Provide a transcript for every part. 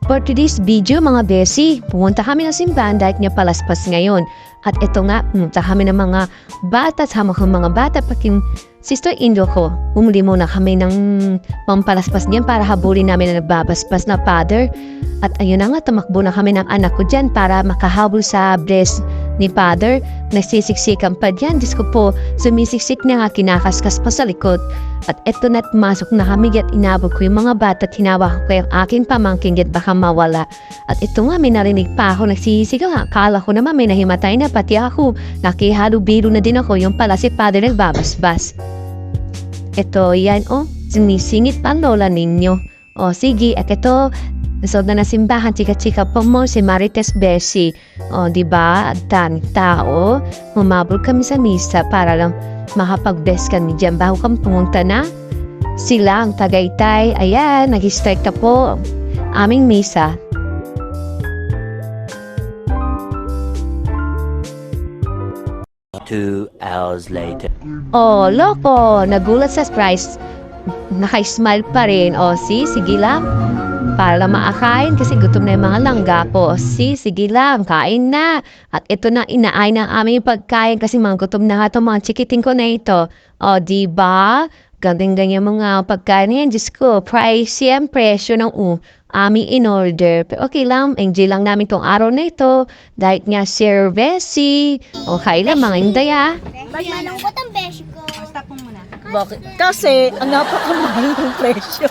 For today's video mga besi, pumunta kami ng simbahan dahil niya palaspas ngayon. At ito nga, pumunta kami ng mga bata, sama ko mga bata, pati sister-in-law ko. Umuli muna kami ng pampalaspas niyan para habulin namin na nagbabaspas na father. At ayun na nga, tumakbo na kami ng anak ko dyan para makahabol sa bless ni father. Nagsisiksikan pa dyan, Diyos ko po, sumisiksik na nga, kinakaskas pa sa likod. At eto na't masok na kami at inabot ko yung mga bata at hinawa ko yung aking pamangkin at baka mawala. At ito nga, may narinig pa ako nagsisigaw nga. Kala ko naman may nahimatay na pati ako. Nakihalo-biro na din ako, yung pala si father nagbabasbas. Ito, yan sinisingit pa ang lola ninyo. O sige, at ito, nasod na simbahan, chika-chika po mo si Marites Beshi. O, diba? At tao, humabol kami sa misa para lang makapag-bless kami dyan bago kami pumunta na. Sila ang Tagaytay. Ayan, nag-strike na po aming misa. Two hours later. Oh, loko! Nagulat sa surprise. Naka-smile pa rin. O, sige lang. Para lang maakain kasi gutom na yung mga langga ko. Sige lang, kain na. At ito na, inaay ng aming pagkain kasi mga gutom na nga itong mga chikiting ko na ito. O, diba? Gandang-ganyan mga pagkain yan. Diyos ko, pricey ang presyo ng aming in-order. Pero okay lang, enjoy lang namin tong araw na ito. Dahil nga, Sir Bessie. Okay lang, mga indaya. Malungkot ang beshi ko. Stop mo muna. Bakit? Kasi, ang napakamahal ng presyo.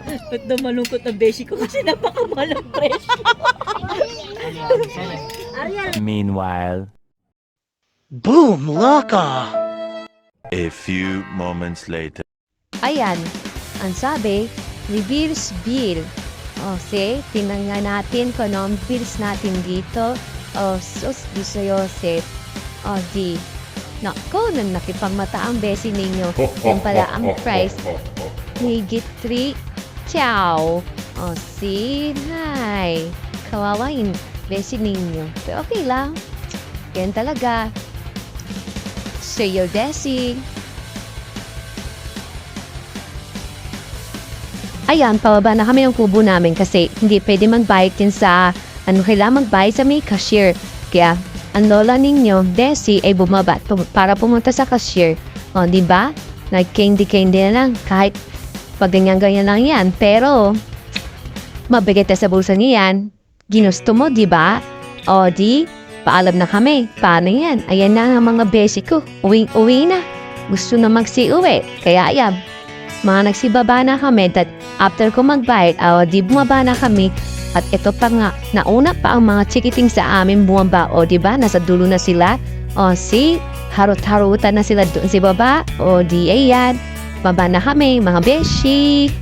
Ba't na malungkot ang beshi ko? Kasi napakamahal ang presyo. Meanwhile, Boom! Laka! A few moments later. Ayan, ang sabi, reverse bill. O, see, tingnan nga natin kung ano ang bills natin dito. O, sus, di sa Yosef. O, di. Nako, nang nakipagmata ang besi ninyo. Yan pala ang price. Higit 3. Ciao. O, see, hi. Kawawa yung besi ninyo. Pero okay lang. Yan talaga. Say your Desi. Ayan, pababa na kami ng kubo namin kasi hindi pwede magbayad din sa kailangan magbayad sa may cashier. Kaya, ang lola ninyo, Desi, ay bumaba para pumunta sa cashier. O, diba? Nag-candy-candy na lang kahit pag ganyan-ganyan lang yan. Pero, mabigat na sa bulsa niyan. Ginusto mo, diba? O, paalam na kami. Paano yan? Ayan na ang mga besi ko. Uwi na. Gusto na magsi-uwi. Kaya ayan. Mga nagsibaba na kami that after ko magbayad, bumaba na kami. At ito pa nga, nauna pa ang mga chikiting sa amin bumaba. O diba? Nasa dulo na sila. O harot-harutan na sila doon si baba. O ayan. Baba na kami, mga beshi.